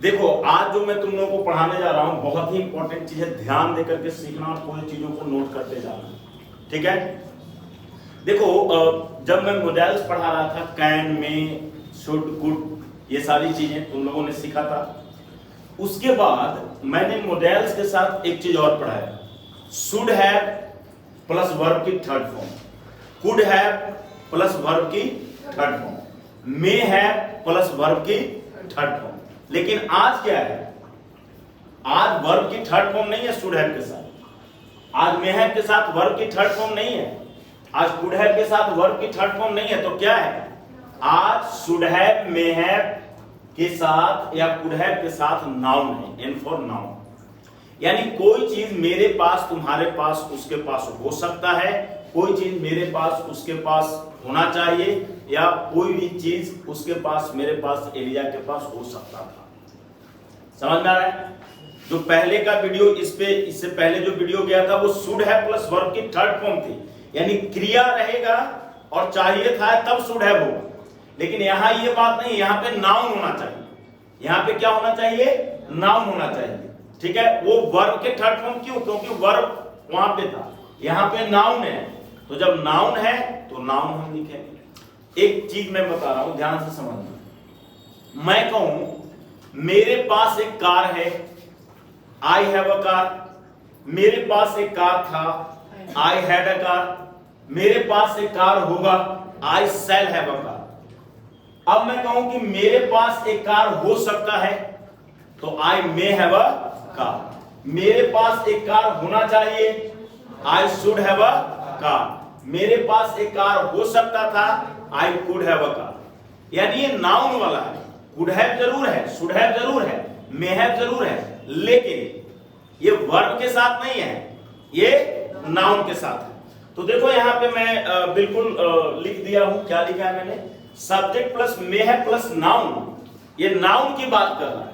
देखो आज जो मैं तुम लोगों को पढ़ाने जा रहा हूं बहुत ही इंपॉर्टेंट चीज है, ध्यान देकर के सीखना और पूरी चीजों को नोट करते जाना, ठीक है। देखो जब मैं मॉडल्स पढ़ा रहा था, कैन, में, शुड, कुड, ये सारी चीजें तुम लोगों ने सीखा था। उसके बाद मैंने मॉडल्स के साथ एक चीज और पढ़ाया, शुड हैव प्लस वर्ब की third form, could have plus verb की third form, may have plus verb की थर्ड फॉर्म। लेकिन आज क्या है, आज वर्ब की थर्ड फॉर्म नहीं है शुड हैव के साथ, आज मे हैव के साथ वर्ब की थर्ड फॉर्म नहीं है, आज कुड हैव के साथ वर्ब की थर्ड फॉर्म नहीं है। तो क्या है, आज शुड हैव, मे हैव के साथ या कुड हैव के साथ नाउन है, एन फॉर नाउन। यानी कोई चीज मेरे पास, तुम्हारे पास, उसके पास हो सकता है, कोई चीज मेरे पास, उसके पास होना चाहिए, या कोई भी चीज उसके पास, मेरे पास, एलिया के पास हो सकता था। समझ में आ रहा है? जो पहले का वीडियो, इससे पहले जो वीडियो गया था वो शुड हैव प्लस वर्ब की थर्ड फॉर्म थी, यानी क्रिया रहेगा और चाहिए था तब शुड हैव होगा। लेकिन यहां ये बात नहीं, यहां पे नाउन होना चाहिए। यहां पे क्या होना चाहिए, नाउन होना चाहिए, ठीक है। वो वर्ब के थर्ड फॉर्म क्यों, क्योंकि वर्ब वहां पे था, यहां पे नाउन है। तो जब नाउन है तो नाउन हम लिखेंगे। एक चीज मैं बता रहा हूं, ध्यान से समझना। मैं कहूं मेरे पास एक कार है, आई हैव अ कार। मेरे पास एक कार था, आई हैड अ कार। मेरे पास एक कार होगा, आई शैल हैव अ कार। अब मैं कहूं कि मेरे पास एक कार हो सकता है, तो आई मे हैव अ कार। मेरे पास एक कार होना चाहिए, I should have a car. मेरे पास एक कार हो सकता था, I could have a car. यानी ये नाउन वाला है। कुड हैव जरूर है, शुड हैव जरूर है, मे हैव जरूर है, लेकिन ये वर्ब के साथ नहीं है, ये नाउन के साथ है। तो देखो यहां पे मैं बिल्कुल लिख दिया हूं, क्या लिखा है मैंने, subject plus may have plus noun. ये नाउन की बात कर रहा है।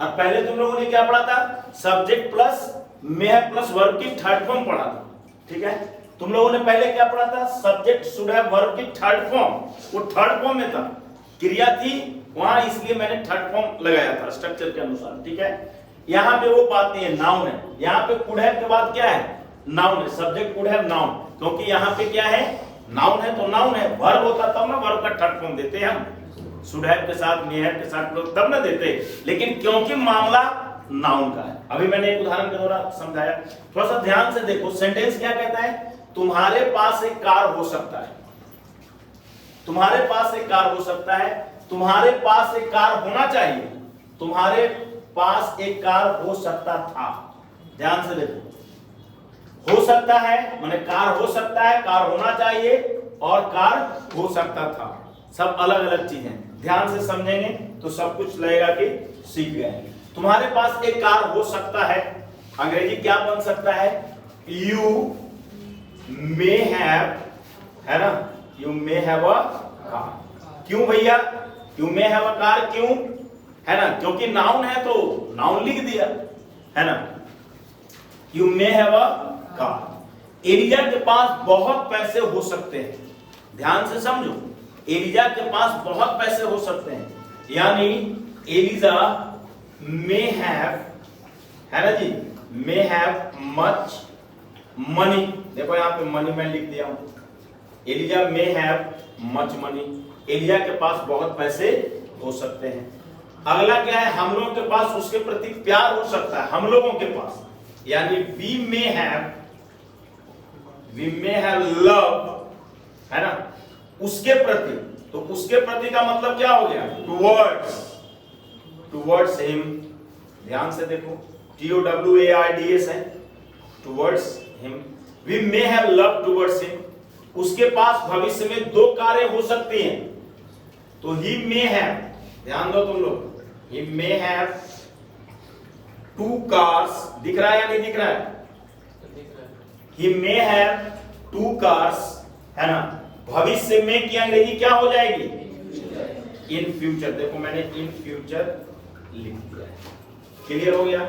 अब पहले तुम लोगों ने क्या पढ़ा था, subject plus may have plus verb की थर्ड फॉर्म पढ़ा था, ठीक है। तुम लोगों ने पहले क्या पढ़ा था, सब्जेक्ट शुड हैव वर्ब की थर्ड फॉर्म, वो थर्ड फॉर्म में था, क्रिया थी वहां, इसलिए मैंने थर्ड फॉर्म लगाया था स्ट्रक्चर के अनुसार, ठीक है। यहां पे वो बात नहीं है, नाउन है। यहां पे कुड हैव के बाद क्या है, नाउन है, सब्जेक्ट कुड हैव नाउन, क्योंकि यहां पे क्या है, नाउन है तो नाउन है। वर्ब होता तब ना वर्ब का थर्ड फॉर्म देते हम, शुड हैव के साथ, मे हैव के साथ लोग तब ना देते, लेकिन क्योंकि मामला नाउन का है। अभी मैंने एक उदाहरण के द्वारा समझाया, थोड़ा सा ध्यान से देखो। सेंटेंस क्या कहता है, तुम्हारे पास एक कार हो सकता है, तुम्हारे पास एक कार हो सकता है, तुम्हारे पास एक कार होना चाहिए, तुम्हारे पास एक कार हो सकता था। ध्यान से देखो, हो सकता है माने कार हो सकता है, कार होना चाहिए और कार हो सकता था, सब अलग अलग चीजें। ध्यान से समझेंगे तो सब कुछ लगेगा कि सीख गए। तुम्हारे पास एक कार हो सकता है, अंग्रेजी क्या बन सकता है, यू मे हैव, है ना, you may have a car. क्यों भैया, you may have a car क्यों, है ना, क्योंकि नाउन है तो नाउन लिख दिया, है ना। You may have a car. Eliza के पास बहुत पैसे हो सकते हैं, ध्यान से समझो, एलिजा के पास बहुत पैसे हो सकते हैं, यानी एलिजा मे हैव, है ना जी, मे हैव मच मनी। देखो यहां पे मनी मैं लिख दिया हूं, Eliza may have much money, Eliza के पास बहुत पैसे हो सकते हैं। अगला क्या है, हम लोगों के पास उसके प्रति प्यार हो सकता है, हम लोगों के पास, यानी वी मे हैव लव, है ना, उसके प्रति। तो उसके प्रति का मतलब क्या हो गया, टुवर्ड्स हिम। ध्यान से देखो, TOWARDS है, towards him. We may have love towards him, उसके पास भविष्य में दो कारें हो सकती हैं, तो ही मे हैव, ध्यान दो तुम लोग, ही मे हैव टू कार्स। दिख रहा है या नहीं दिख रहा है, ही मे हैव टू कार्स, है ना। भविष्य में की अंग्रेजी क्या हो जाएगी, इन फ्यूचर। देखो मैंने इन फ्यूचर लिख दिया है, क्लियर हो गया।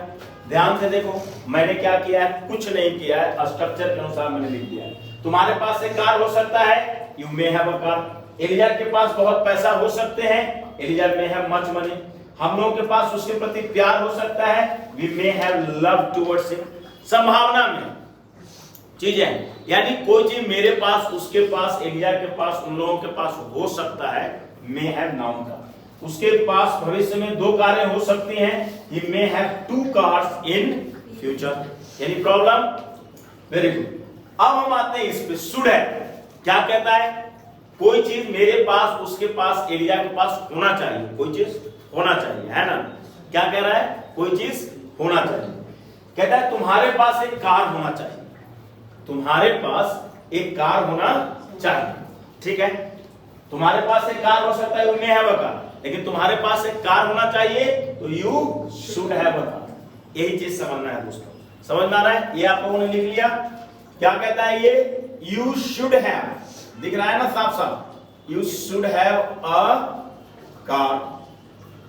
ध्यान से देखो, मैंने क्या किया है, कुछ नहीं किया है, स्ट्रक्चर के अनुसार मैंने लिख दिया है। तुम्हारे पास एक कार हो सकता है, you may have a car. Eliza के पास बहुत पैसा हो सकते हैं, Eliza may have much money. हम लोगों के पास उसके प्रति प्यार हो सकता है, we may have love towards him. संभावना में चीजें, यानी कोई चीज मेरे पास, उसके पास, एलिया के पास, उन लोगों के पास हो सकता है, मे हैव नाउन का। उसके पास भविष्य में 2 कारें हो सकती हैं, he may have 2 cars in future। यानी प्रॉब्लम, वेरी गुड। अब हम आते हैं इस पे, शुड है क्या कहता है, कोई चीज मेरे पास, उसके पास, एलिया के पास होना चाहिए, कोई चीज होना चाहिए, है ना। क्या कह रहा है, कोई चीज होना चाहिए। कहता है तुम्हारे पास एक कार होना चाहिए, तुम्हारे पास एक कार होना चाहिए, ठीक है। तुम्हारे पास एक कार हो सकता है, you may have a car, लेकिन तुम्हारे पास एक कार होना चाहिए तो you should have a car. यही चीज समझना है दोस्तों, समझ में आ रहा है। ये आप लोगों ने लिख लिया, क्या कहता है ये, यू शुड हैव, दिख रहा है ना साफ साफ, you should have a car,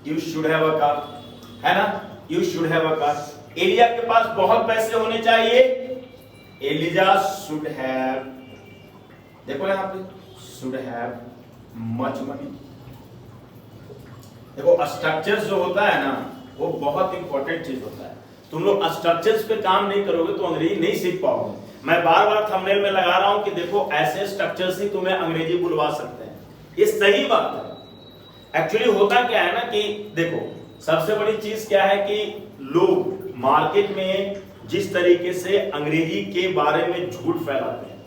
you should have a car, है ना, you should have a car. Elia के पास बहुत पैसे होने चाहिए, एलिजा शुड हैव, देखो यहां पे, शुड हैव मच मनी। देखो स्ट्रक्चर्स जो होता है ना, वो बहुत इंपॉर्टेंट चीज होता है। तुम लोग स्ट्रक्चर्स पे काम नहीं करोगे तो अंग्रेजी नहीं सीख पाओगे। मैं बार बार थंबनेल में लगा रहा हूं कि देखो ऐसे स्ट्रक्चर्स ही तुम्हें अंग्रेजी बुलवा सकते हैं, ये सही बात है। एक्चुअली होता क्या है ना कि देखो, सबसे बड़ी चीज क्या है कि लोग मार्केट में जिस तरीके से अंग्रेजी के बारे में झूठ फैलाते हैं,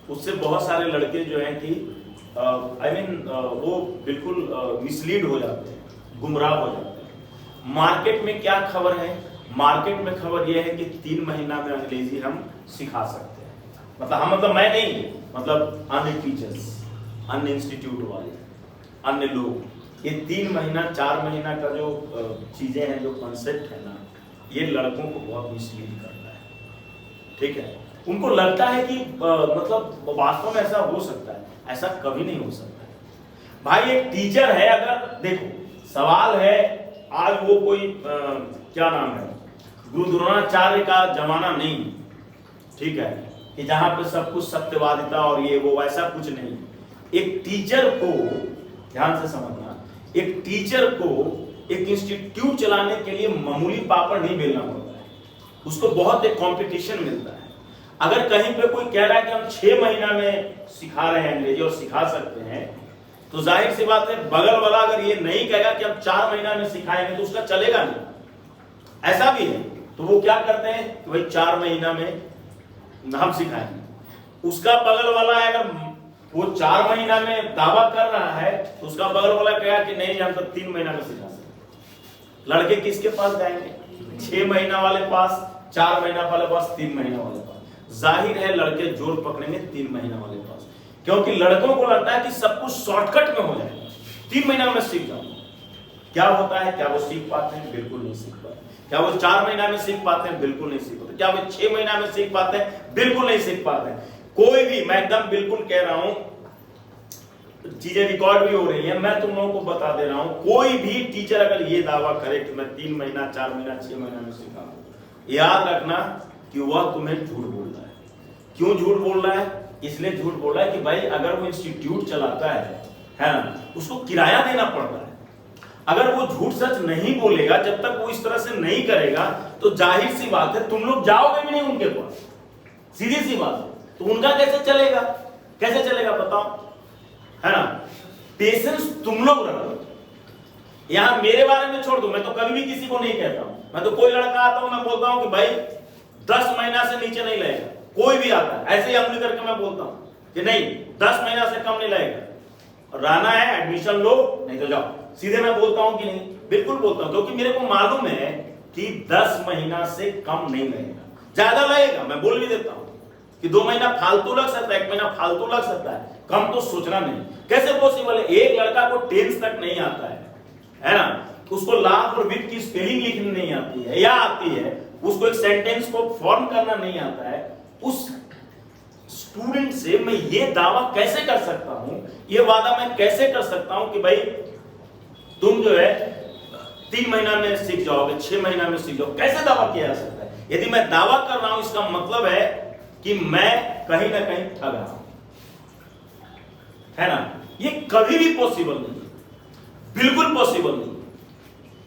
उससे बहुत सारे लड़के जो हैं कि वो बिल्कुल मिसलीड हो जाते हैं, गुमराह हो जाते हैं। मार्केट में क्या खबर है, मार्केट में खबर यह है कि 3 महीना में अंग्रेजी हम सिखा सकते हैं। मतलब मैं नहीं, मतलब अन्य टीचर्स, अन्य इंस्टीट्यूट वाले, अन्य लोग, ये 3 महीना 4 महीना का जो चीजें हैं, जो कॉन्सेप्ट है ना, ये लड़कों को बहुत मिसलीड करता है, ठीक है। उनको लगता है कि मतलब वास्तव में ऐसा हो सकता है, ऐसा कभी नहीं हो सकता है। भाई एक टीचर है, अगर देखो सवाल है, आज वो कोई क्या नाम है, गुरु द्रोणाचार्य का जमाना नहीं, ठीक है, कि जहां पे सब कुछ सत्यवादिता और ये वो, ऐसा कुछ नहीं। एक टीचर को, ध्यान से समझना, एक टीचर को एक इंस्टीट्यूट चलाने के लिए मामूली पापड़ नहीं बेलना पड़ता है, उसको बहुत एक कंपटीशन मिलता है। अगर कहीं पे कोई कह रहा है कि हम 6 महीना में सिखा रहे हैं अंग्रेजी और सिखा सकते हैं, तो जाहिर सी बात है बगल वाला अगर ये नहीं कहेगा कि हम 4 महीना में सिखाएंगे तो उसका चलेगा नहीं। ऐसा भी है, तो वो क्या करते हैं कि भाई 4 महीना में हम सिखाएंगे। उसका बगल वाला है, अगर वो 4 महीना में दावा कर रहा है तो उसका बगल वाला कहेगा कि नहीं हम तो 3 महीना में सिखा सकते। लड़के किसके पास जाएंगे, 6 महीना वाले पास, 4 महीना वाले पास, 3 महीना वाले पास। जाहिर है लड़के जोर पकड़ेंगे 3 महीना वाले पास, क्योंकि लड़कों को लगता है कि सब कुछ शॉर्टकट में हो जाएगा, 3 महीना में सीख जाऊंगा। क्या होता है, क्या वो सीख पाते हैं, बिल्कुल नहीं सीख पाते। क्या वो 4 महीना में सीख पाते हैं, बिल्कुल नहीं सीख पाते। क्या वो 6 महीना में सीख पाते हैं, बिल्कुल नहीं सीख पाते हैं। कोई भी, मैं एकदम बिल्कुल कह रहा हूं, चीजें रिकॉर्ड भी हो रही है, मैं तुम लोगों को बता दे रहा हूं, कोई भी टीचर अगर ये दावा करे कि मैं 3 महीना 4 महीना 6 महीना में सीखा, याद रखना कि वह तुम्हें झूठ बोल रहा है। क्यों झूठ बोल रहा है, इसलिए झूठ बोल रहा है कि भाई अगर वो इंस्टीट्यूट चलाता है ना, उसको किराया देना पड़ रहा है। अगर वो झूठ सच नहीं बोलेगा, जब तक वो इस तरह से नहीं करेगा, तो जाहिर सी बात है तुम लोग जाओगे भी नहीं उनके पास, सीधी सी बात है। तो उनका कैसे चलेगा, कैसे चलेगा बताओ, है ना। पेशेंस तुम लोग रखो। यहां मेरे बारे में छोड़ दो, मैं तो कभी भी किसी को नहीं कहता हूं। मैं तो कोई लड़का आता हूं, मैं बोलता हूं कि भाई 10 महीना से नीचे नहीं लगेगा, कोई भी आता है ऐसे ही अमली करके मैं बोलता हूं कि नहीं 10 महीना से कम नहीं लगेगा, रहना है एडमिशन लो, नहीं तो जाओ। सीधे मैं बोलता हूं कि नहीं, बिल्कुल बोलता हूं, क्योंकि मेरे को मालूम है कि 10 महीना से कम नहीं लगेगा, ज्यादा लगेगा। मैं बोल भी देता हूं कि 2 महीना फालतू लग सकता है, 1 महीना फालतू लग सकता है, कम तो सोचना नहीं। कैसे पॉसिबल है, एक लड़का को 10 तक नहीं आता है ना, उसको लाभ और वित्त की स्पेलिंग लिखनी नहीं आती है, या आती है, उसको एक सेंटेंस को फॉर्म करना नहीं आता है, उस स्टूडेंट से मैं ये दावा कैसे कर सकता हूं, ये वादा मैं कैसे कर सकता हूं कि भाई तुम जो है 3 महीना में सीख जाओगे, 6 महीना में सीख जाओगे, कैसे दावा किया जा सकता है। यदि मैं दावा कर रहा हूं, इसका मतलब है कि मैं कहीं ना कहीं ठग रहा हूं, है ना। ये कभी भी पॉसिबल नहीं, बिल्कुल पॉसिबल नहीं।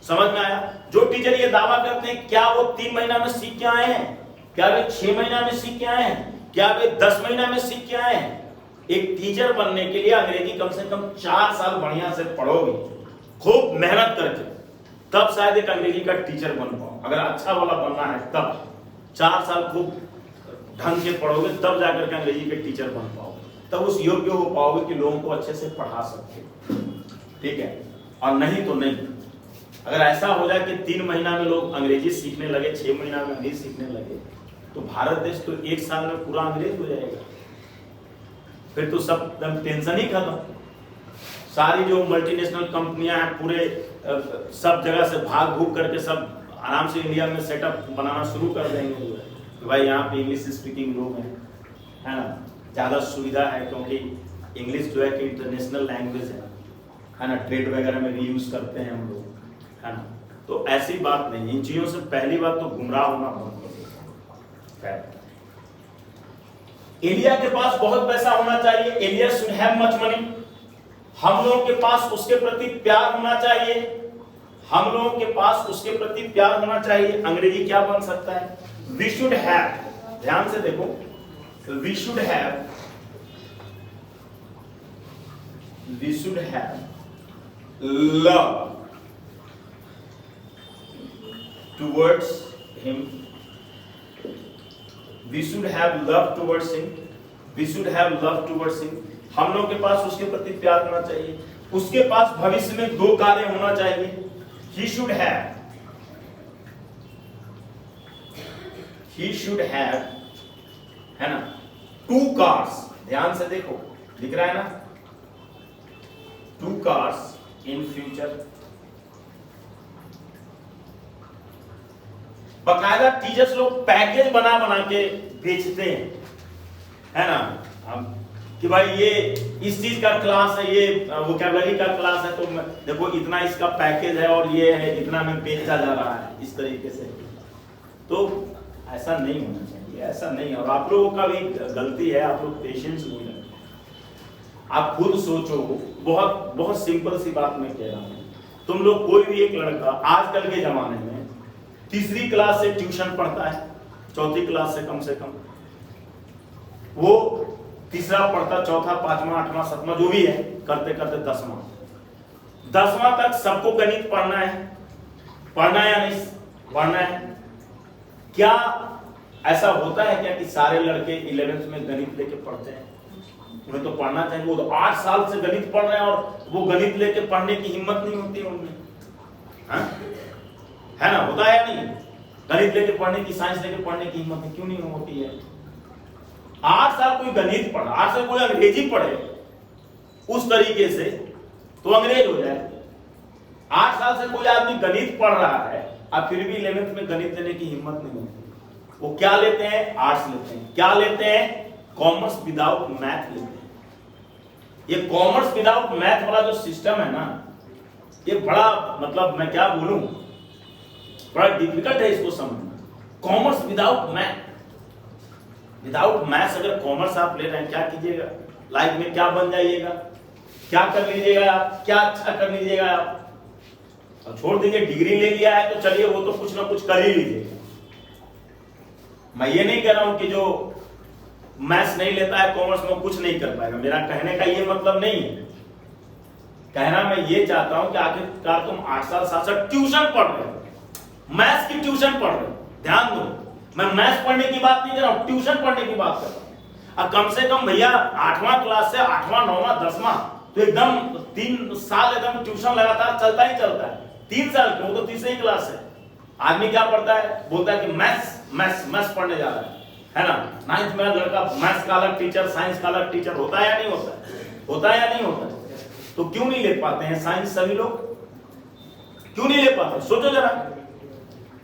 समझ में आया? जो टीचर ये दावा करते हैं, क्या वो 3 महीना में सीख के आए हैं? क्या वे 6 महीना में सीख के आए हैं? क्या वे 10 महीना में सीख के आए हैं? एक टीचर बनने के लिए अंग्रेजी कम से कम 4 साल बढ़िया से पढ़ोगे, खूब मेहनत करके, तब शायद एक अंग्रेजी का टीचर बन पाओ। अगर अच्छा वाला बनना है तब 4 साल खूब ढंग से पढ़ोगे, तब जाकर के अंग्रेजी के टीचर बन पाओगे, तब उस योग्य हो पाओगे कि लोगों को अच्छे से पढ़ा सकते। ठीक है? और नहीं तो नहीं। अगर ऐसा हो जाए कि 3 महीना में लोग अंग्रेजी सीखने लगे, 6 महीना में अंग्रेजी सीखने लगे, तो भारत देश तो 1 साल में पूरा अंग्रेज हो जाएगा। फिर तो सब टेंशन ही खत्म। सारी जो मल्टीनेशनल कंपनियां हैं पूरे सब जगह से भाग भूग करके सब आराम से इंडिया में सेटअप बनाना शुरू कर देंगे। तो भाई यहाँ पे इंग्लिश स्पीकिंग लोग हैं, है ना, ज़्यादा सुविधा है, क्योंकि इंग्लिश जो है कि इंटरनेशनल लैंग्वेज है ना, ट्रेड वगैरह में भी यूज करते हैं हम लोग, है ना। तो ऐसी बात नहीं। इन चीज़ों से पहली बात तो गुमराह होना बंद करो। इंडिया के पास बहुत पैसा होना चाहिए, India should have much money. हम लोगों के पास उसके प्रति प्यार होना चाहिए, हम लोगों के पास उसके प्रति प्यार होना चाहिए। अंग्रेजी क्या बन सकता है? वी शुड हैव, ध्यान से देखो, we should have love towards him, we should have love towards him, we should have love towards him। हम लोग के पास उसके प्रति प्यार होना चाहिए, उसके पास भविष्य में 2 कार्य होना चाहिए। he should have, है ना, 2 cars। ध्यान से देखो, दिख रहा है ना, 2 cars in future। बकायदा टीचर्स लोग पैकेज बना बना के बेचते हैं, है ना, कि भाई ये इस चीज का क्लास है, ये वोकैबुलरी का क्लास है, तो देखो इतना इसका पैकेज है और ये है, इतना में बेचा जा रहा है, इस तरीके से। तो ऐसा नहीं होना चाहिए, ऐसा नहीं। और आप लोगों का भी गलती है, आप लोग पेशेंस नहीं रखते। आप खुद सोचो, बहुत बहुत सिंपल सी बात मैं कह रहा हूँ, तुम लोग कोई भी एक लड़का आजकल के जमाने में 3री क्लास से ट्यूशन पढ़ता है, 4थी क्लास से कम, वो 3रा पढ़ता, 4था, 5वां, 8वां, 7वां, जो भी है, करते करते 10वां तक सबको गणित पढ़ना है या नहीं पढ़ना है? क्या ऐसा होता है क्या कि सारे लड़के 11th में गणित लेके पढ़ते हैं? उन्हें तो पढ़ना चाहिए। वो तो 8 साल से गणित पढ़ रहे हैं और वो गणित लेके पढ़ने की हिम्मत नहीं होती उनमें, है ना? होता है या नहीं? गणित लेके पढ़ने की, साइंस लेके पढ़ने की हिम्मत क्यों नहीं होती है? 8 साल कोई गणित पढ़े, 8 साल कोई अंग्रेजी पढ़े उस तरीके से, तो अंग्रेज हो जाए। 8 साल से कोई आदमी गणित पढ़ रहा है और फिर भी 11th में गणित लेने की हिम्मत नहीं होती। वो क्या लेते हैं? आर्ट्स लेते हैं। क्या लेते हैं? कॉमर्स विदाउट मैथ लेते हैं। ये कॉमर्स विदाउट मैथ वाला जो सिस्टम है ना, ये बड़ा, मतलब मैं क्या बोलूं, बड़ा डिफिकल्ट है इसको समझना। कॉमर्स विदाउट मैथ्स अगर कॉमर्स आप ले रहे हैं, क्या कीजिएगा लाइफ में? क्या बन जाइएगा? क्या कर लीजिएगा आप? क्या अच्छा कर लीजिएगा आप? और छोड़ दीजिए, डिग्री ले लिया है तो चलिए वो तो कुछ ना कुछ कर ही लीजिएगा। मैं ये नहीं कह रहा हूं कि जो मैथ्स नहीं लेता है कॉमर्स में कुछ नहीं कर पाएगा, मेरा कहने का ये मतलब नहीं है। कहना मैं ये चाहता हूं कि आखिरकार तुम 8 साल 7 साल ट्यूशन पढ़ रहे हो, मैथ्स की ट्यूशन पढ़ रहे हो, ध्यान दो, मैं मैथ्स पढ़ने की बात नहीं कर रहा हूं, ट्यूशन पढ़ने की बात कर रहा हूं। अब कम से कम भैया 8वां क्लास से 8वां 9वां 10वां तो एकदम 3 साल एकदम ट्यूशन लगातार चलता ही चलता है। 3 साल क्यों, तो 3री क्लास है। आदमी क्या पढ़ता है? बोलता है कि मैथ्स पढ़ने जा रहा है ना। 9th में लड़का मैथ्स का अलग टीचर, साइंस का अलग टीचर, होता है या नहीं होता है? होता है या नहीं होता है? तो क्यों नहीं ले पाते हैं साइंस? सभी लोग क्यों नहीं ले पाते? सोचो जरा,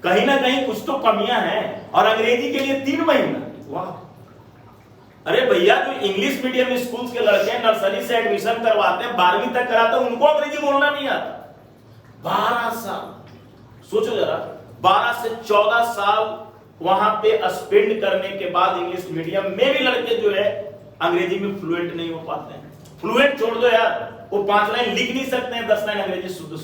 कहीं ना कहीं कुछ तो कमियां हैं। और अंग्रेजी के लिए 3 महीना, वाह! अरे भैया, जो इंग्लिश मीडियम स्कूल के लड़के नर्सरी से एडमिशन करवाते हैं, 12वीं तक कराते हैं, उनको अंग्रेजी बोलना नहीं आता। 12 साल सोचो जरा, 12 से 14 साल वहां पे स्पेंड करने के बाद इंग्लिश मीडियम में भी लड़के जो है अंग्रेजी में फ्लुएंट नहीं हो पाते हैं। फ्लुएंट छोड़ दो यार, वो 5 लाइन लिख नहीं सकते हैं, 10 लाइन अंग्रेजी शुद्ध।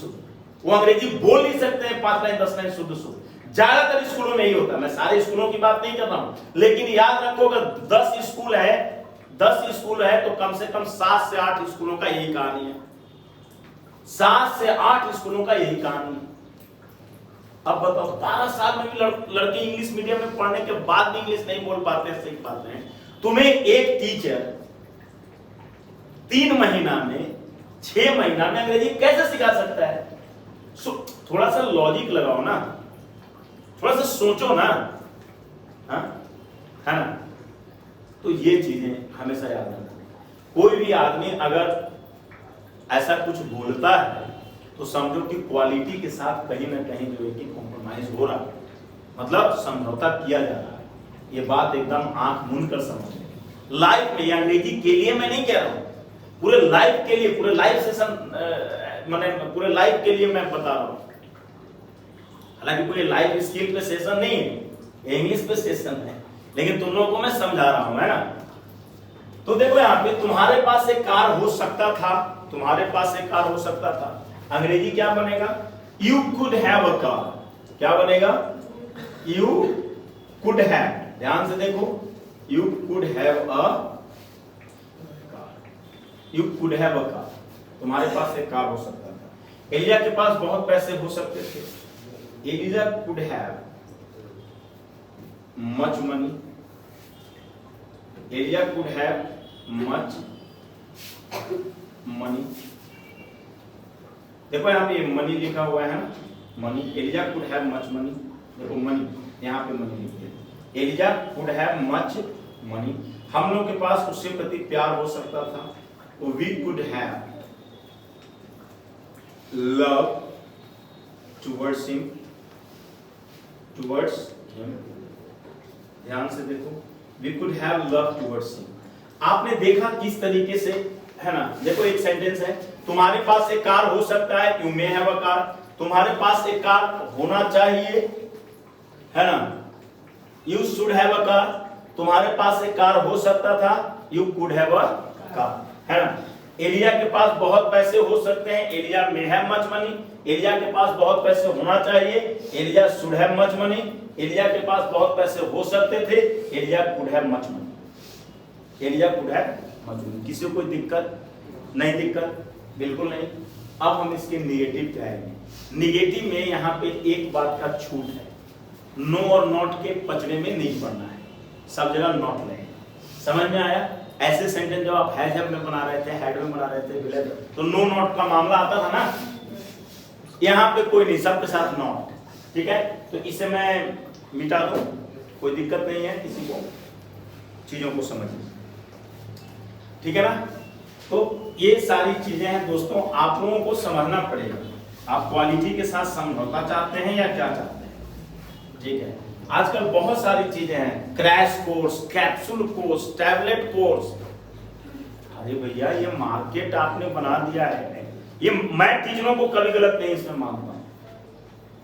वो अंग्रेजी बोल नहीं सकते हैं 5 लाइन 10 लाइन शुद्ध शुद्ध। ज्यादातर स्कूलों में यही होता है। मैं सारे स्कूलों की बात नहीं कर रहा हूं, लेकिन याद रखो अगर 10 स्कूल है तो कम से कम 7 से 8 स्कूलों का यही कहानी है। 7 से 8 स्कूलों का यही कहानी है। अब बताओ 12 साल में भी लड़के इंग्लिश मीडियम में पढ़ने के बाद भी इंग्लिश नहीं बोल पाते हैं, सीख पाते हैं। तुम्हें एक टीचर 3 महीना में 6 महीना में अंग्रेजी कैसे सिखा सकता है? थोड़ा सा लॉजिक लगाओ ना, थोड़ा सा सोचो ना, हाँ है ना। तो ये चीजें हमेशा याद रखना। कोई भी आदमी अगर ऐसा कुछ बोलता है तो समझो कि क्वालिटी के साथ कहीं ना कहीं जो है कि कॉम्प्रोमाइज हो रहा है, मतलब समझौता किया जा रहा है। ये बात एकदम आंख मूंद कर समझ। लाइफ में अंग्रेजी के लिए मैं नहीं कह रहा हूं, पूरे लाइफ के लिए, पूरे लाइफ सेशन मैंने पूरे लाइफ के लिए मैं बता रहा हूं। हालांकि कोई लाइफ स्किल पे सेशन नहीं है, इंग्लिश पे सेशन है, लेकिन तुम लोगों को मैं समझा रहा हूं, है ना। तो देखो यहाँ पे तुम्हारे पास एक कार हो सकता था, तुम्हारे पास एक कार हो सकता था। अंग्रेजी क्या बनेगा? You could have a car. क्या बनेगा? You could have. ध्यान से देखो, you could have a car. You could have a car, तुम्हारे पास एक कार हो सकता था। एलिया के पास बहुत पैसे हो सकते थे। Elia could have much money. Elia could have much money. देखो यहाँ पे मनी लिखा हुआ है ना, money. Elia could have much money. देखो मनी, यहाँ पे मनी लिखिए। Elia could have much money. हम लोग के पास उसके प्रति प्यार हो सकता था। तो we could have love towards him, towards him. ध्यान से देखो, we could have love towards him. आपने देखा किस तरीके से, है ना। देखो एक सेंटेंस है, तुम्हारे पास एक कार हो सकता है, you may have a car. तुम्हारे पास एक कार होना चाहिए, है ना, you should have a car. तुम्हारे पास एक कार हो सकता था, you could have a car, है ना। एलिया के पास बहुत पैसे हो सकते हैं, Elia may have much money. Elia के पास बहुत पैसे होना चाहिए, Elia should have much money. Elia के पास बहुत पैसे हो सकते थे, Elia could have much money. Elia could have much money. किसी को कोई दिक्कत? नहीं दिक्कत, बिल्कुल नहीं। अब हम इसके निगेटिव पे आएंगे। निगेटिव में यहाँ पे एक बात का छूट है, नो और नॉट के पचड़े में नहीं पड़ना है, सब जगह नॉट लेंगे। समझ में आया? ऐसे सेंटेंस जब आप हैव में बना रहे थे, हेड में बना रहे थे, तो नो नॉट का मामला आता था ना। यहाँ पे कोई नहीं, सबके साथ नॉट। ठीक है, तो इसे मैं मिटा दूं, कोई दिक्कत नहीं है किसी को, चीजों को समझिए। ठीक है ना। तो ये सारी चीजें हैं दोस्तों, आप लोगों को समझना पड़ेगा। आप क्वालिटी के साथ समझौता चाहते हैं या क्या चाहते हैं? ठीक है, आजकल बहुत सारी चीजें हैं, crash course, capsule course, tablet course. अरे भैया ये मार्केट आपने बना दिया है। ये मैं टीचरों को कभी गलत नहीं इसमें मानता हूं,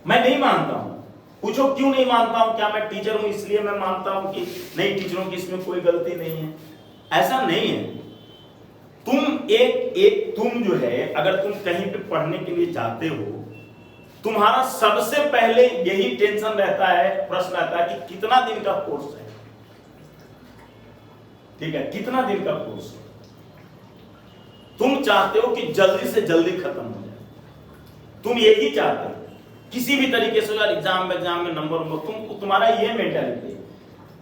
मैं नहीं मानता हूं। पूछो क्यों नहीं मानता हूं? क्या मैं टीचर हूं इसलिए मैं मानता हूं कि नहीं टीचरों की इसमें कोई गलती नहीं है? ऐसा नहीं है। तुम जो है, अगर तुम कहीं पे पढ़ने के लिए जाते हो, तुम्हारा सबसे पहले यही टेंशन रहता है, प्रश्न रहता है कि कितना दिन का कोर्स है। ठीक है, कितना दिन का कोर्स है? तुम चाहते हो कि जल्दी से जल्दी खत्म हो जाए, तुम यही चाहते हो किसी भी तरीके से। यार एग्जाम में नंबर, तुम्हारा ये मेंटालिटी है।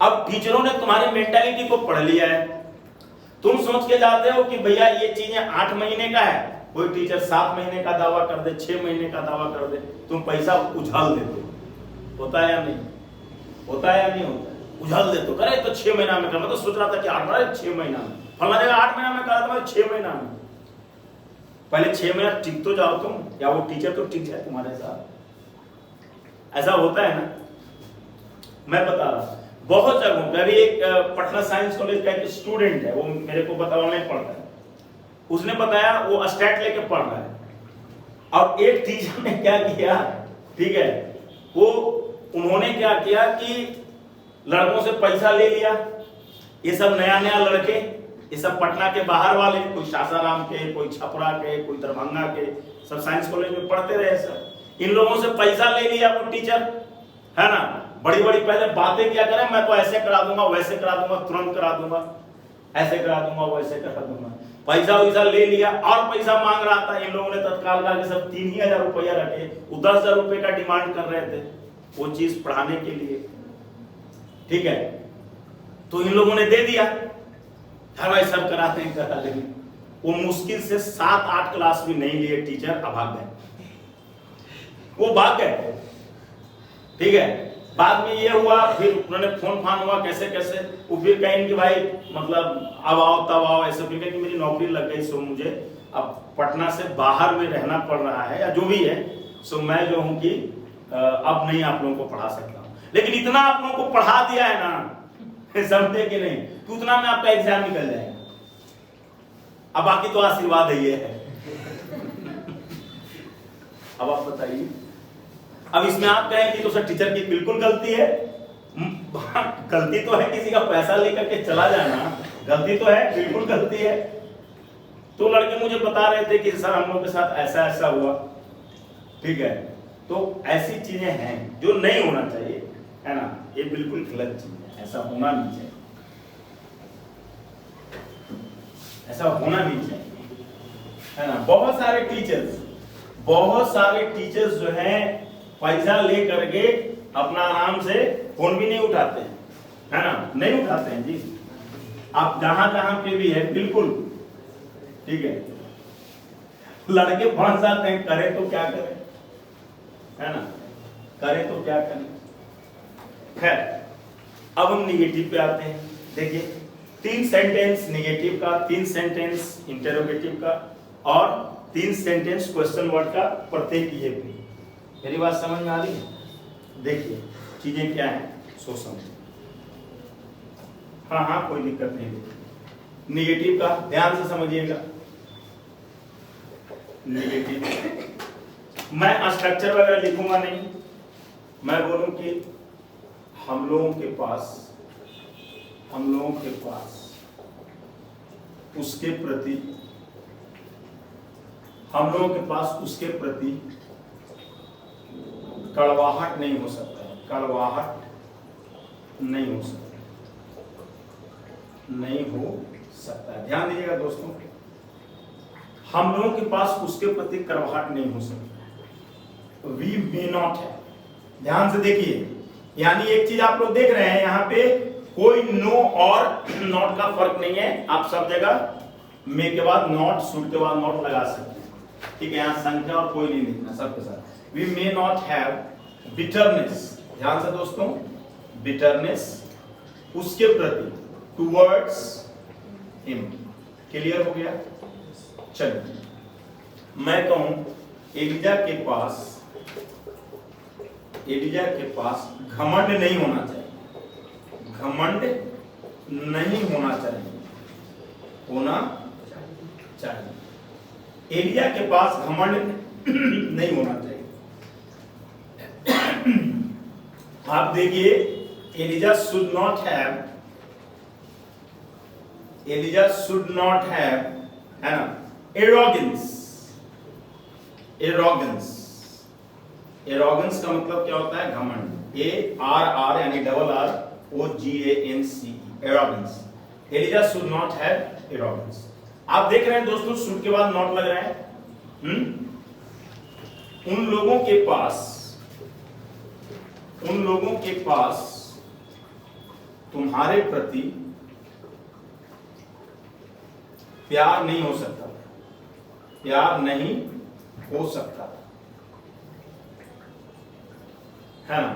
अब टीचरों ने तुम्हारी मेंटालिटी को पढ़ लिया है। तुम सोच के जाते हो कि भैया ये चीजें 8 महीने का है, कोई टीचर 7 महीने का दावा कर दे, 6 महीने का दावा कर दे, तुम पैसा उछाल देते हो। होता है या नहीं? होता है या नहीं होता? उछाल देते हो, करे तो 6 महीना में कर। मैं तो सोच रहा था कि 6 महीना में, फला जगह 8 महीना में करा था, 6 महीना में। पहले 6 महीना टिक तो जाओ तुम, या वो टीचर तो टिक जाए तुम्हारे साथ। ऐसा होता है ना, मैं बता रहा हूं बहुत जगहों पे। अभी एक पटना साइंस कॉलेज का एक स्टूडेंट है, वो मेरे को ऑनलाइन पढ़ता है, उसने बताया वो स्टैट लेके पढ़ रहा है, और एक टीचर ने क्या किया, ठीक है, वो उन्होंने क्या किया कि लड़कों से पैसा ले लिया। ये सब नया लड़के, ये सब पटना के बाहर वाले, कोई सासाराम के, कोई छपरा के, कोई दरभंगा के, सब साइंस कॉलेज में पढ़ते रहे सब। इन लोगों से पैसा ले लिया वो टीचर, है ना, बड़ी बड़ी पहले बातें क्या करें, मैं तो ऐसे करा दूंगा, वैसे करा दूंगा, तुरंत करा दूंगा, ऐसे करा दूंगा, वैसे करा दूंगा, पैसा वैसा ले लिया और पैसा मांग रहा था। इन लोगों ने तत्काल का सब 3,000 रुपया रखे, वो 10,000 रुपए का डिमांड कर रहे थे वो चीज पढ़ाने के लिए, ठीक है। तो इन लोगों ने दे दिया, हर भाई सब कराते हैं, करा लेंगे। वो मुश्किल से 7-8 क्लास भी नहीं लिए टीचर, अब भाग गए, वो भाग गए, ठीक है। बाद में ये हुआ, फिर उन्होंने फोन फान हुआ कैसे कैसे, वो फिर कहेंगे कि भाई मतलब अब आओ तब आओ, ऐसे फिर कि मेरी नौकरी लग गई, सो मुझे अब पटना से बाहर में रहना पड़ रहा है या जो भी है, सो मैं जो हूँ कि अब नहीं आप लोगों को पढ़ा सकता हूँ। लेकिन इतना आप लोगों को पढ़ा दिया है ना, समझे कि नहीं, तो उतना में आपका एग्जाम निकल जाएगा। अब बाकी तो आशीर्वाद ही है। अब आप बताइए, अब इसमें आप कहें कि तो सर टीचर की बिल्कुल गलती है, गलती तो है, किसी का पैसा लेकर के चला जाना गलती तो है, बिल्कुल गलती है। तो लड़के मुझे बता रहे थे कि सर हम लोग के साथ ऐसा ऐसा हुआ, ठीक है। तो ऐसी चीजें हैं जो नहीं होना चाहिए, है ना, ये बिल्कुल गलत चीज है, ऐसा होना नहीं चाहिए, ऐसा होना नहीं चाहिए, है ना। बहुत सारे टीचर्स जो हैं पैसा ले करके अपना आराम से फोन भी नहीं उठाते हैं, है ना, नहीं उठाते हैं जी। आप जहां जहां पे भी है बिल्कुल, ठीक है, लड़के फंस जाते हैं, करे तो क्या करें, है ना, करे तो क्या करें। खैर, अब हम निगेटिव पे आते हैं। देखिए 3 सेंटेंस निगेटिव का, 3 सेंटेंस इंटरोगेटिव का और 3 सेंटेंस क्वेश्चन वर्ड का प्रत्येक ये भी। मेरी बात समझ में आ रही है? देखिए चीजें क्या है सो समझ। हाँ हाँ कोई दिक्कत नहीं। निगेटिव का ध्यान से समझिएगा। निगेटिव मैं स्ट्रक्चर वगैरह लिखूंगा नहीं, मैं बोलूं कि हम लोगों के पास उसके प्रति, हम लोगों के पास उसके प्रति कड़वाहट नहीं हो सकता है, कड़वाहट नहीं हो सकता है। ध्यान दीजिएगा दोस्तों, हम लोगों के पास उसके प्रति कड़वाहट नहीं हो सकता। वी मे नॉट है, ध्यान से देखिए, यानी एक चीज आप लोग देख रहे हैं यहाँ पे, कोई नो और नॉट का फर्क नहीं है। आप सब जगह मे के बाद नॉट, शुड के बाद नॉट लगा सकते हैं, ठीक है। यहाँ संख्या और कोई नहीं लिखना, सबके साथ। We may not have bitterness, ध्यान से दोस्तों, बिटरनेस उसके प्रति, टुवर्ड्स हिम। क्लियर हो गया? चलिए मैं कहूं एलिजा के पास घमंड नहीं होना चाहिए, घमंड नहीं होना चाहिए, होना चाहिए। एलिजा के पास घमंड नहीं होना चाहिए। आप देखिए एलिजा शुड नॉट हैव, है ना, एरोगेंस का मतलब क्या होता है? घमंड। ARR यानी OGANCE, arrogance. Eliza should not have arrogance. आप देख रहे हैं दोस्तों, शुड के बाद नॉट लग रहा है। उन लोगों के पास तुम्हारे प्रति प्यार नहीं हो सकता, प्यार नहीं हो सकता, है ना।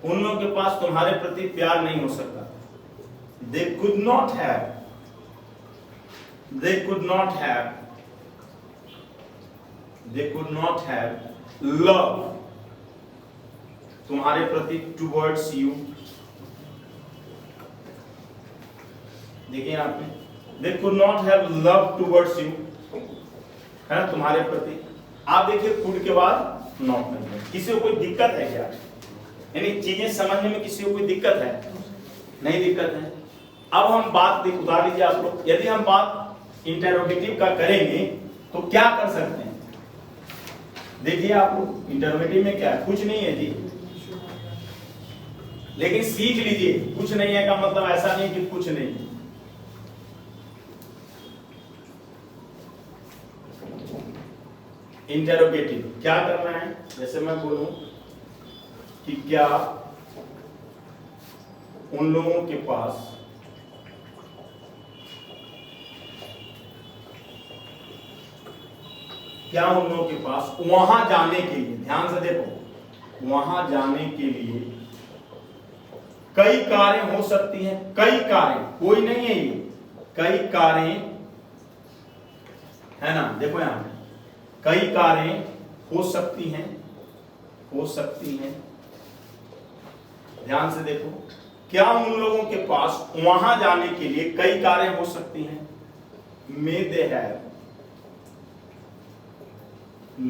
उन लोगों के पास तुम्हारे प्रति प्यार नहीं हो सकता। They could not have love तुम्हारे प्रति towards you। देखिए यहाँ पे they could not have love towards you, है ना, तुम्हारे प्रति। आप देखिए could के बाद not नहीं है। किसी को कोई दिक्कत है क्या? यानी चीजें समझने में किसी को कोई दिक्कत है? नहीं दिक्कत है। अब हम बात उतार लीजिए आप लोग, यदि हम बात इंटरोगेटिव का करेंगे तो क्या कर सकते हैं? देखिए आप लोग इंटरोगेटिव में क्या है, कुछ नहीं है जी, लेकिन सीख लीजिए। कुछ नहीं है का मतलब ऐसा नहीं कि कुछ नहीं। इंटरोगेटिव क्या करना है, जैसे मैं बोलूं कि क्या उन लोगों के पास वहां जाने के लिए, ध्यान से देखो, वहां जाने के लिए कई कारें हो सकती हैं। कई कारें, कोई नहीं है ये, कई कारें है ना। देखो यहां कई कारें हो सकती हैं, हो सकती हैं। ध्यान से देखो, क्या उन लोगों के पास वहां जाने के लिए कई कारें हो सकती हैं। May they have,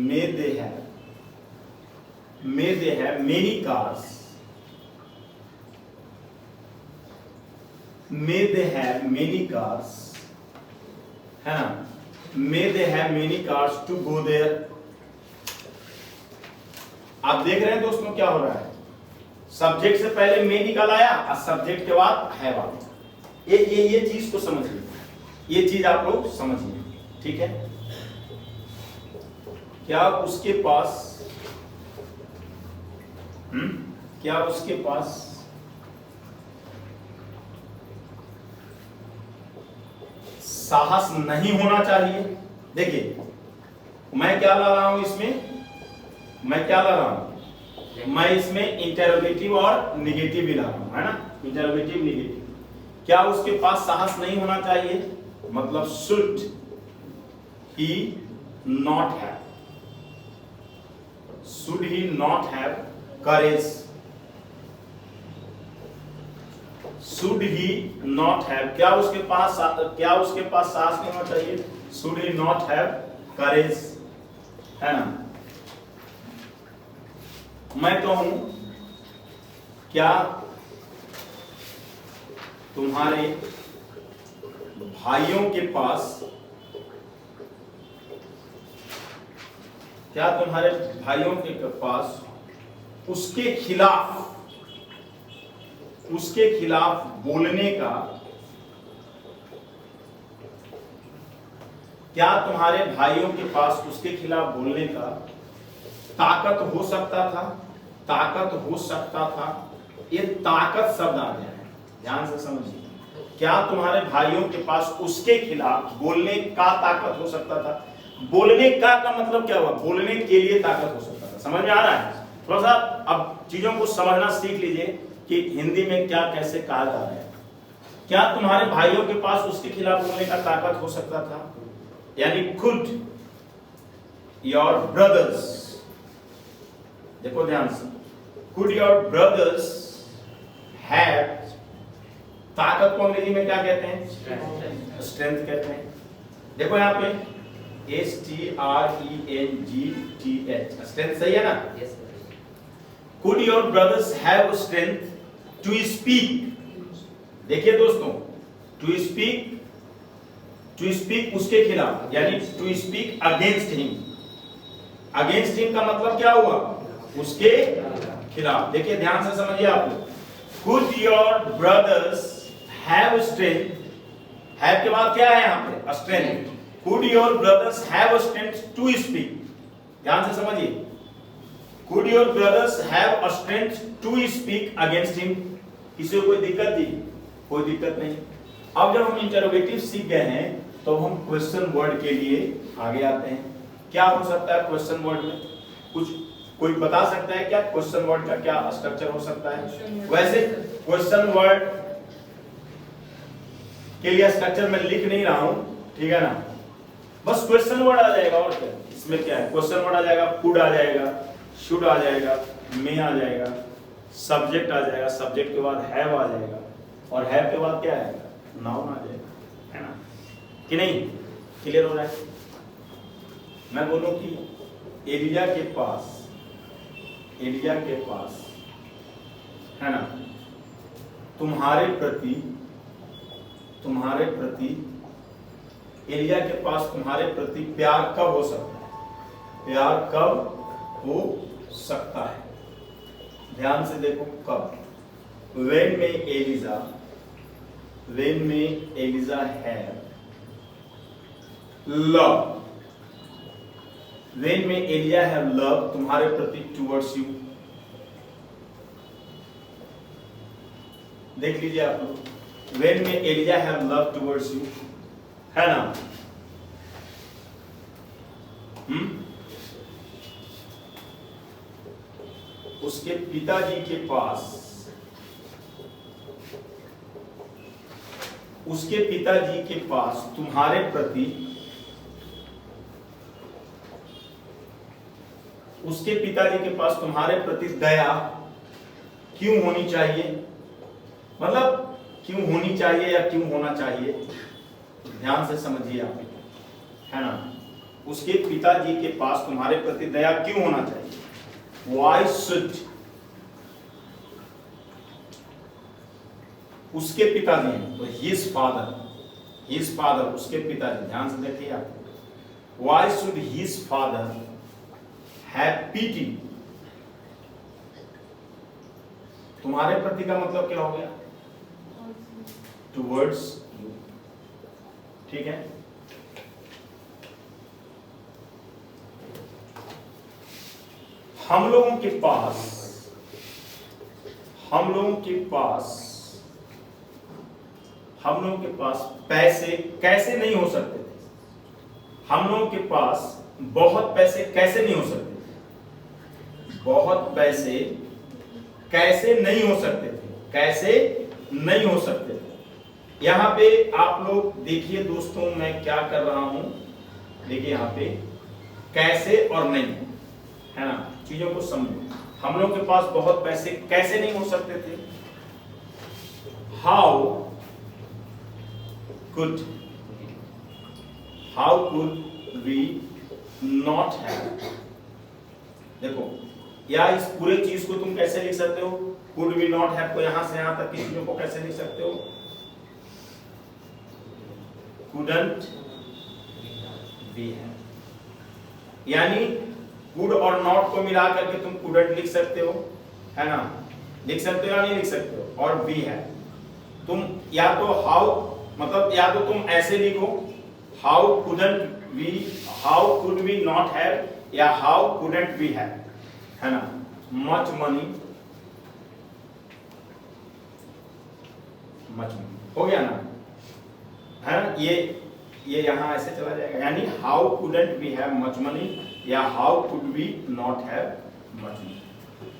may they have many cars, may they have many cars, है ना, may they have many cars to go there। आप देख रहे हैं दोस्तों क्या हो रहा है, सब्जेक्ट से पहले मे निकल आया और सब्जेक्ट के बाद है बात। ये चीज को समझिए, ये चीज आप लोग समझिए, ठीक है। क्या उसके पास क्या उसके पास साहस नहीं होना चाहिए। देखिए मैं क्या ला रहा हूं इसमें, मैं क्या ला रहा हूं, मैं इसमें इंटरोगेटिव और निगेटिव भी ला रहा हूं, है ना, इंटरोगेटिव निगेटिव। क्या उसके पास साहस नहीं होना चाहिए, मतलब should he not have, should he not have courage, should he not have, क्या उसके पास साहस नहीं होना चाहिए, should he not have courage, है ना। मैं कहूं क्या तुम्हारे भाइयों के पास, क्या तुम्हारे भाइयों के पास उसके खिलाफ बोलने का, क्या तुम्हारे भाइयों के पास उसके खिलाफ बोलने का ताकत हो सकता था, ताकत हो सकता था। ये ताकत शब्द आ गया है, ध्यान से समझिए। क्या तुम्हारे भाइयों के पास उसके खिलाफ बोलने का ताकत हो सकता था। बोलने का मतलब क्या हुआ, बोलने के लिए ताकत हो सकता था। समझ में आ रहा है, थोड़ा सा अब चीजों को समझना सीख लीजिए कि हिंदी में क्या कैसे कहा जा रहा है। क्या तुम्हारे भाइयों के पास उसके खिलाफ बोलने का ताकत हो सकता था, यानी कुड योर ब्रदर्स, देखो ध्यान से, कुड योर ब्रदर्स हैव, ताकत को अंग्रेजी में क्या कहते हैं, स्ट्रेंथ कहते हैं। देखो यहाँ पे STRENGTH, स्ट्रेंथ सही है ना। Could your brothers have strength to speak, देखिए दोस्तों, to speak उसके खिलाफ, यानी to speak against him, against him का मतलब क्या हुआ, उसके खिलाफ। देखिए ध्यान से समझिए आप लोग, could your brothers have strength, have के बाद क्या है यहाँ पे, strength। Could your brothers have strength to speak, ध्यान से समझिए, could your brothers have a strength to speak against him। किसी को कोई दिक्कत थी, कोई दिक्कत नहीं। अब जब हम इंटरोगेटिव सीख गए हैं तो हम क्वेश्चन वर्ड के लिए आगे आते हैं। क्या हो सकता है क्वेश्चन वर्ड में, कुछ कोई बता सकता है क्या क्वेश्चन वर्ड का क्या स्ट्रक्चर हो सकता है। वैसे क्वेश्चन वर्ड के लिए स्ट्रक्चर मैं लिख नहीं रहा हूं, ठीक है ना, बस क्वेश्चन वर्ड आ जाएगा और क्या, इसमें क्या है, क्वेश्चन वर्ड आ जाएगा, कुड आ जाएगा, शुड आ जाएगा, मे आ जाएगा, सब्जेक्ट आ जाएगा, सब्जेक्ट के बाद हैव आ जाएगा, और हैव के बाद क्या आएगा, नाउन आ जाएगा, है ना, कि नहीं, क्लियर हो रहा है। मैं बोलूं कि एलिया के पास है ना, तुम्हारे प्रति एलिया के पास तुम्हारे प्रति प्यार कब हो सकता है, प्यार कब हो सकता है। ध्यान से देखो कब, when में एलिजा है लव, when में एलिजा है लव तुम्हारे प्रति टुवर्ड्स यू। देख लीजिए आप लोग, when में एलिजा है लव टुवर्ड्स यू, है ना? उसके पिताजी के पास, उसके पिताजी के पास तुम्हारे प्रति, उसके पिताजी के पास तुम्हारे प्रति दया क्यों होनी चाहिए, मतलब क्यों होनी चाहिए या क्यों होना चाहिए, ध्यान से समझिए आप, है ना? उसके पिताजी के पास तुम्हारे प्रति दया क्यों होना चाहिए? Why should, उसके पिताजी हैं तो his father, उसके पिताजी, ध्यान से देखिए आप, why should his father have pity, तुम्हारे प्रति का मतलब क्या हो गया? Towards you, ठीक है? हम लोगों के पास पैसे कैसे नहीं हो सकते थे? हम लोगों के पास बहुत पैसे कैसे नहीं हो सकते थे? बहुत पैसे कैसे नहीं हो सकते थे? कैसे नहीं हो सकते थे? यहां पे आप लोग देखिए दोस्तों, मैं क्या कर रहा हूं, देखिए यहां पे कैसे और नहीं, है ना? चीजों को समझो। हम लोग के पास बहुत पैसे कैसे नहीं हो सकते थे? How could we not have, देखो या इस पूरे चीज को तुम कैसे लिख सकते हो? कुड वी नॉट हैव को यहां से यहां तक की चीजों को कैसे लिख सकते हो? couldn't we have, यानी कुड और नॉट को मिला करके तुम couldn't लिख सकते हो, है ना? लिख सकते हो या नहीं लिख सकते हो? और we है, तुम या तो how, मतलब या तो तुम ऐसे लिखो how could we not have, या how couldn't we have, है ना? much money हो गया ना, है ना? ये यहां ऐसे चला जाएगा, यानी how couldn't we have much money या how could we not have much money।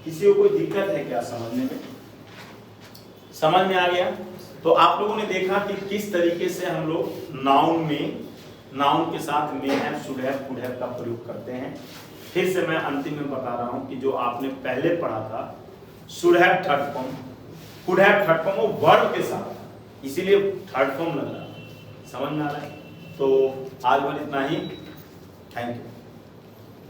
किसी को कोई दिक्कत है क्या समझने में? समझ में आ गया? तो आप लोगों ने देखा कि किस तरीके से हम लोग नाउन के साथ में है, शुड हैव, कुड हैव का प्रयोग करते हैं। फिर से मैं अंतिम में बता रहा हूं कि जो आपने पहले पढ़ा था should have third form, could have third form, वो वर्ब के साथ, इसीलिए थर्ड फॉर्म लग रहा है। समझ में आ रहा है? तो आज बस इतना ही, थैंक यू।